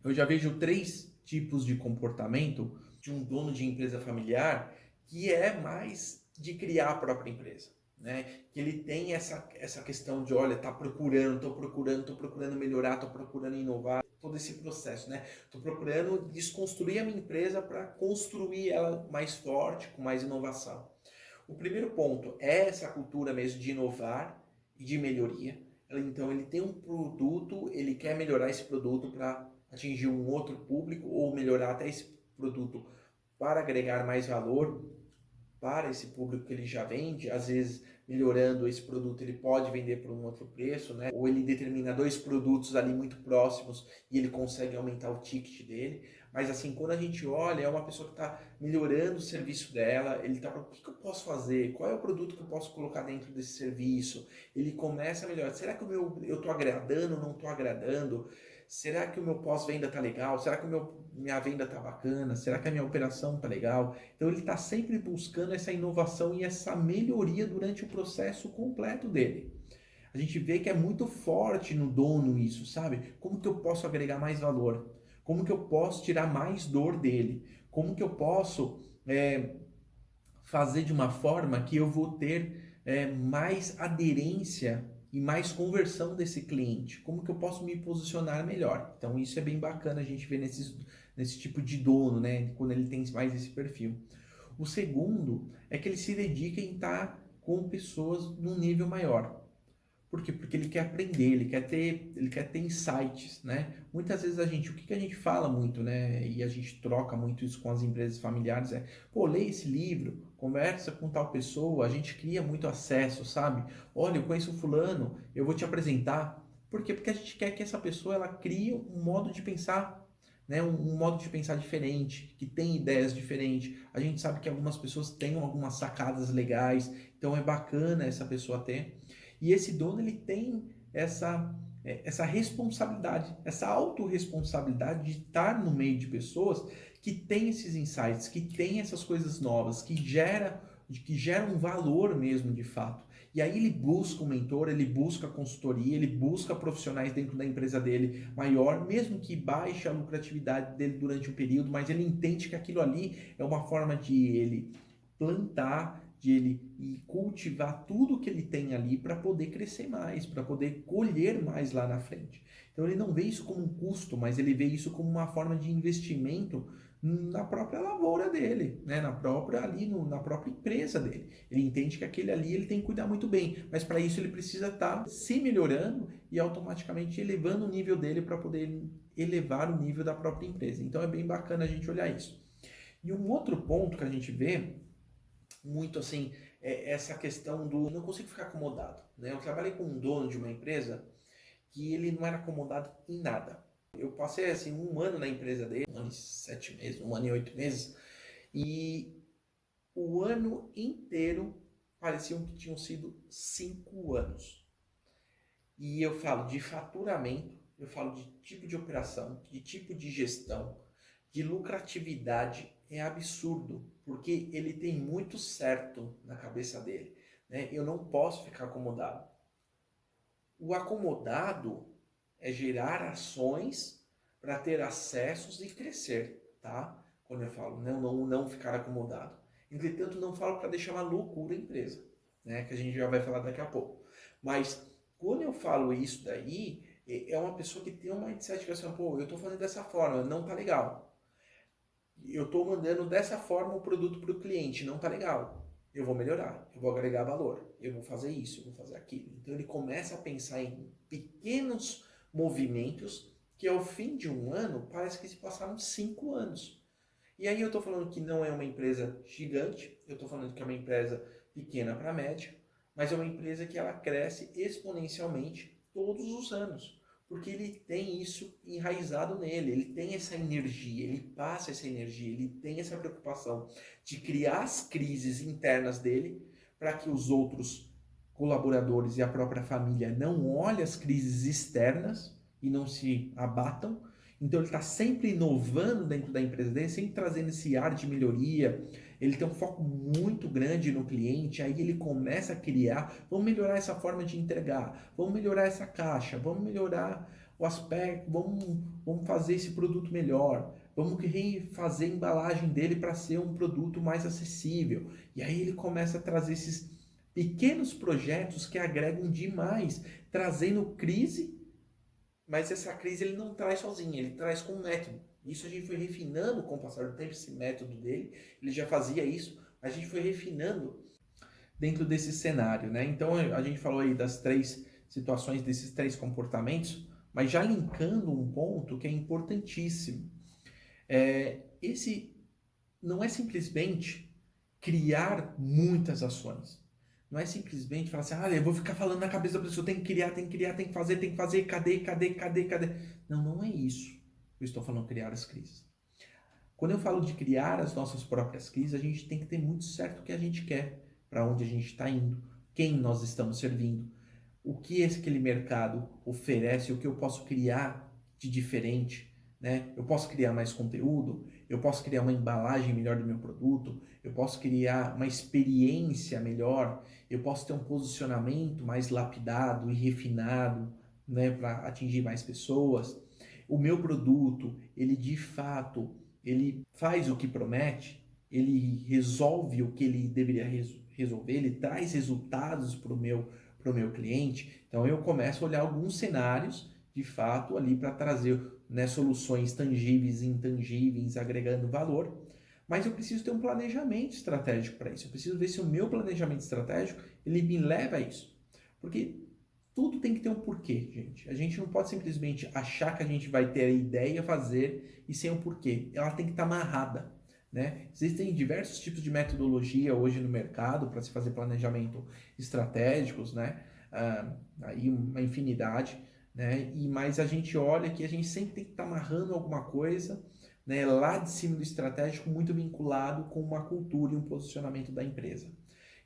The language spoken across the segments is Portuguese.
Eu já vejo três tipos de comportamento de um dono de empresa familiar que é mais de criar a própria empresa, né? Que ele tem essa questão de, olha, tá procurando, tô procurando melhorar, tô procurando inovar, todo esse processo, né? Tô procurando desconstruir a minha empresa para construir ela mais forte, com mais inovação. O primeiro ponto é essa cultura mesmo de inovar e de melhoria. Então ele tem um produto, ele quer melhorar esse produto para atingir um outro público ou melhorar até esse produto para agregar mais valor para esse público que ele já vende. Às vezes, melhorando esse produto, ele pode vender por um outro preço, né? Ou ele determina dois produtos ali muito próximos e ele consegue aumentar o ticket dele. Mas assim, quando a gente olha, é uma pessoa que está melhorando o serviço dela, ele está, o que eu posso fazer? Qual é o produto que eu posso colocar dentro desse serviço? Ele começa a melhorar. Será que eu estou agradando ou não estou agradando? Será que o meu pós-venda tá legal? Será que minha venda tá bacana? Será que a minha operação tá legal? Então ele está sempre buscando essa inovação e essa melhoria durante o processo completo dele. A gente vê que é muito forte no dono isso, sabe? Como que eu posso agregar mais valor? Como que eu posso tirar mais dor dele? Como que eu posso fazer de uma forma que eu vou ter mais aderência e mais conversão desse cliente? Como que eu posso me posicionar melhor? Então isso é bem bacana a gente ver nesse tipo de dono, né? Quando ele tem mais esse perfil. O segundo é que ele se dedica em estar com pessoas num nível maior. Por quê? Porque ele quer aprender, ele quer ter insights, né? Muitas vezes o que a gente fala muito, né? E a gente troca muito isso com as empresas familiares pô, lê esse livro, conversa com tal pessoa, a gente cria muito acesso, sabe? Olha, eu conheço fulano, eu vou te apresentar. Por quê? Porque a gente quer que essa pessoa, ela crie um modo de pensar, né? Um modo de pensar diferente, que tem ideias diferentes. A gente sabe que algumas pessoas têm algumas sacadas legais, então é bacana essa pessoa ter. E esse dono, ele tem essa responsabilidade, essa autorresponsabilidade de estar no meio de pessoas que têm esses insights, que têm essas coisas novas, que geram um valor mesmo de fato. E aí ele busca um mentor, ele busca consultoria, ele busca profissionais dentro da empresa dele maior, mesmo que baixe a lucratividade dele durante um período, mas ele entende que aquilo ali é uma forma de ele plantar, de ele e cultivar tudo que ele tem ali para poder crescer mais, para poder colher mais lá na frente. Então ele não vê isso como um custo, mas ele vê isso como uma forma de investimento na própria lavoura dele, né? Na própria empresa dele. Ele entende que aquele ali ele tem que cuidar muito bem, mas para isso ele precisa estar se melhorando e automaticamente elevando o nível dele para poder elevar o nível da própria empresa. Então é bem bacana a gente olhar isso. E um outro ponto que a gente vê muito assim, essa questão do não consigo ficar acomodado, né? Eu trabalhei com um dono de uma empresa que ele não era acomodado em nada. Eu passei assim um ano na empresa dele, um ano e 7 meses, um ano e 8 meses, e o ano inteiro pareciam que tinham sido 5 anos. E eu falo de faturamento, eu falo de tipo de operação, de tipo de gestão, de lucratividade. É absurdo, porque ele tem muito certo na cabeça dele, né? Eu não posso ficar acomodado. O acomodado é gerar ações para ter acessos e crescer, tá? Quando eu falo não ficar acomodado. Entretanto, não falo para deixar uma loucura a empresa, né? Que a gente já vai falar daqui a pouco. Mas quando eu falo isso daí, é uma pessoa que tem uma mindset que é assim, pô, eu estou fazendo dessa forma, não tá legal. Eu estou mandando dessa forma o produto para o cliente, não tá legal. Eu vou melhorar, eu vou agregar valor, eu vou fazer isso, eu vou fazer aquilo. Então ele começa a pensar em pequenos movimentos que ao fim de um ano parece que se passaram 5 anos. E aí eu estou falando que não é uma empresa gigante, eu estou falando que é uma empresa pequena para média, mas é uma empresa que ela cresce exponencialmente todos os anos, porque ele tem isso enraizado nele, ele tem essa energia, ele passa essa energia, ele tem essa preocupação de criar as crises internas dele para que os outros colaboradores e a própria família não olhem as crises externas e não se abatam. Então ele está sempre inovando dentro da empresa dele, sempre trazendo esse ar de melhoria. Ele tem um foco muito grande no cliente, aí ele começa a criar, vamos melhorar essa forma de entregar, vamos melhorar essa caixa, vamos melhorar o aspecto, vamos fazer esse produto melhor, vamos refazer a embalagem dele para ser um produto mais acessível. E aí ele começa a trazer esses pequenos projetos que agregam demais, trazendo crise, mas essa crise ele não traz sozinho, ele traz com um método. Isso a gente foi refinando com o passar do tempo, esse método dele, ele já fazia isso, a gente foi refinando dentro desse cenário, né? Então a gente falou aí das 3 situações, desses 3 comportamentos, mas já linkando um ponto que é importantíssimo. Esse não é simplesmente criar muitas ações. Não é simplesmente falar assim, eu vou ficar falando na cabeça da pessoa, tem que criar, tem que criar, tem que fazer, cadê? Não, não é isso. Eu estou falando criar as crises. Quando eu falo de criar as nossas próprias crises, a gente tem que ter muito certo o que a gente quer, para onde a gente está indo, quem nós estamos servindo, o que aquele mercado oferece, o que eu posso criar de diferente, né? Eu posso criar mais conteúdo, eu posso criar uma embalagem melhor do meu produto, eu posso criar uma experiência melhor, eu posso ter um posicionamento mais lapidado e refinado, né, para atingir mais pessoas. O meu produto, ele de fato, ele faz o que promete, ele resolve o que ele deveria resolver, ele traz resultados para o meu cliente. Então eu começo a olhar alguns cenários de fato ali para trazer, né, soluções tangíveis e intangíveis, agregando valor. Mas eu preciso ter um planejamento estratégico para isso. Eu preciso ver se o meu planejamento estratégico ele me leva a isso. Porque tudo tem que ter um porquê, gente. A gente não pode simplesmente achar que a gente vai ter a ideia, fazer e sem um porquê. Ela tem que estar amarrada, né? Existem diversos tipos de metodologia hoje no mercado para se fazer planejamento estratégicos, né? Aí uma infinidade, né? Mas a gente olha que a gente sempre tem que estar amarrando alguma coisa, né, lá de cima do estratégico, muito vinculado com uma cultura e um posicionamento da empresa.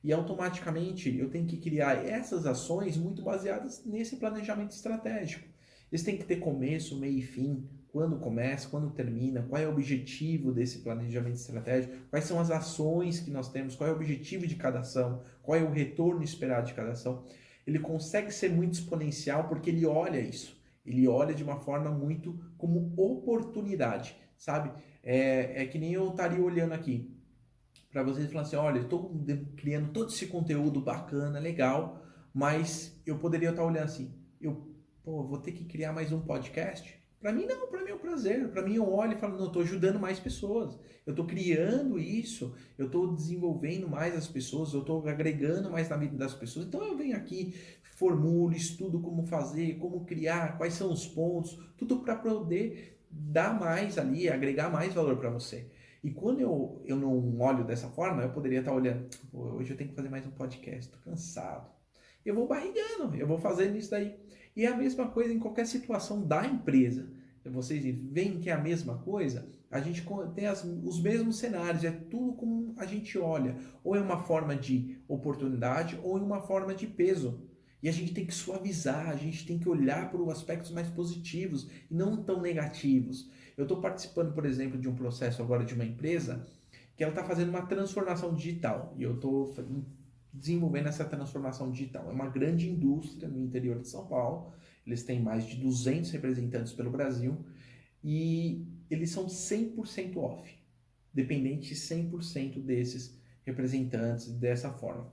E automaticamente eu tenho que criar essas ações muito baseadas nesse planejamento estratégico. Eles têm que ter começo, meio e fim, quando começa, quando termina, qual é o objetivo desse planejamento estratégico, quais são as ações que nós temos, qual é o objetivo de cada ação, qual é o retorno esperado de cada ação. Ele consegue ser muito exponencial porque ele olha isso, ele olha de uma forma muito como oportunidade, sabe? É que nem eu estaria olhando aqui para vocês falarem assim, olha, eu estou criando todo esse conteúdo bacana, legal, mas eu poderia estar olhando assim, vou ter que criar mais um podcast? Para mim não, para mim é um prazer, para mim eu olho e falo, não, eu estou ajudando mais pessoas, eu estou criando isso, eu estou desenvolvendo mais as pessoas, eu estou agregando mais na vida das pessoas, então eu venho aqui, formulo, estudo como fazer, como criar, quais são os pontos, tudo para poder dar mais ali, agregar mais valor para você. E quando eu não olho dessa forma, eu poderia estar olhando, hoje eu tenho que fazer mais um podcast, tô cansado. Eu vou barrigando, eu vou fazendo isso daí. E é a mesma coisa em qualquer situação da empresa. Vocês veem que é a mesma coisa? A gente tem os mesmos cenários, é tudo como a gente olha. Ou é uma forma de oportunidade, ou é uma forma de peso. E a gente tem que suavizar, a gente tem que olhar para os aspectos mais positivos e não tão negativos. Eu estou participando, por exemplo, de um processo agora de uma empresa que ela está fazendo uma transformação digital e eu estou desenvolvendo essa transformação digital. É uma grande indústria no interior de São Paulo, eles têm mais de 200 representantes pelo Brasil e eles são 100% off, dependente 100% desses representantes dessa forma.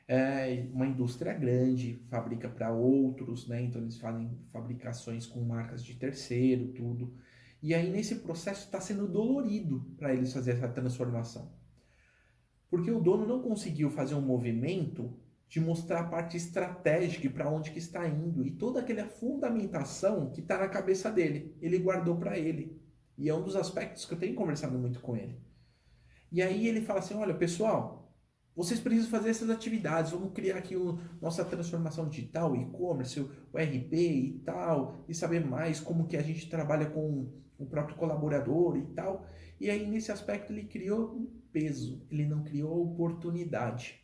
É uma indústria grande, fabrica para outros, né? Então eles fazem fabricações com marcas de terceiro, tudo. E aí nesse processo está sendo dolorido para eles fazer essa transformação. Porque o dono não conseguiu fazer um movimento de mostrar a parte estratégica e para onde que está indo. E toda aquela fundamentação que está na cabeça dele, ele guardou para ele. E é um dos aspectos que eu tenho conversado muito com ele. E aí ele fala assim, olha pessoal, vocês precisam fazer essas atividades, vamos criar aqui nossa transformação digital, e-commerce, o RP e tal, e saber mais como que a gente trabalha com o próprio colaborador e tal. E aí nesse aspecto ele criou um peso, ele não criou oportunidade.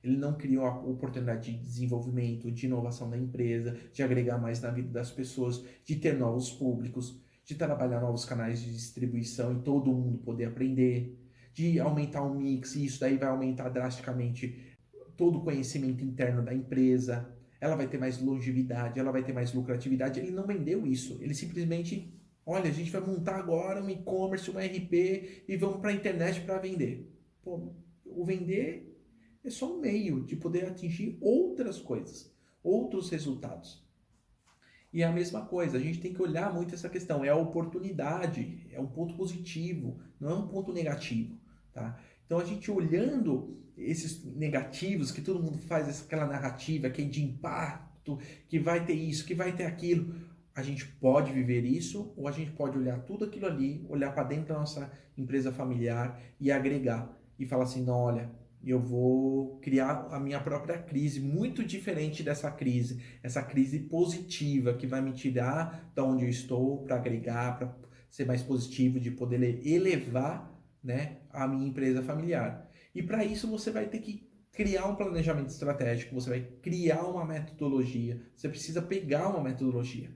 Ele não criou a oportunidade de desenvolvimento, de inovação da empresa, de agregar mais na vida das pessoas, de ter novos públicos, de trabalhar novos canais de distribuição e todo mundo poder aprender, de aumentar o mix, e isso daí vai aumentar drasticamente todo o conhecimento interno da empresa. ela vai ter mais longevidade, ela vai ter mais lucratividade. Ele não vendeu isso, ele simplesmente, olha, a gente vai montar agora um e-commerce, um RP e vamos para a internet para vender. Pô, o vender é só um meio de poder atingir outras coisas, outros resultados. E é a mesma coisa, a gente tem que olhar muito essa questão, é a oportunidade, é um ponto positivo, não é um ponto negativo, tá? Então a gente olhando esses negativos, que todo mundo faz aquela narrativa que é de impacto, que vai ter isso, que vai ter aquilo, a gente pode viver isso ou a gente pode olhar tudo aquilo ali, olhar para dentro da nossa empresa familiar e agregar e falar assim, não, olha, eu vou criar a minha própria crise, muito diferente dessa crise, essa crise positiva que vai me tirar da onde eu estou para agregar, para ser mais positivo, de poder elevar, né, a minha empresa familiar. E para isso você vai ter que criar um planejamento estratégico, você vai criar uma metodologia, você precisa pegar uma metodologia.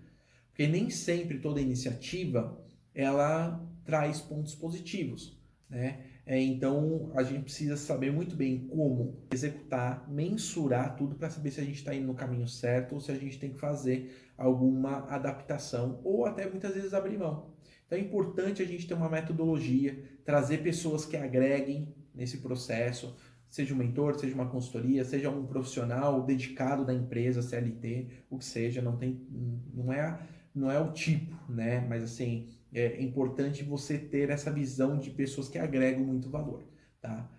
Porque nem sempre toda iniciativa ela traz pontos positivos, né? Então a gente precisa saber muito bem como executar, mensurar tudo para saber se a gente está indo no caminho certo ou se a gente tem que fazer alguma adaptação ou até muitas vezes abrir mão. Então é importante a gente ter uma metodologia, trazer pessoas que agreguem nesse processo, seja um mentor, seja uma consultoria, seja um profissional dedicado da empresa, CLT, o que seja, não é o tipo, né? Mas assim, é importante você ter essa visão de pessoas que agregam muito valor, tá?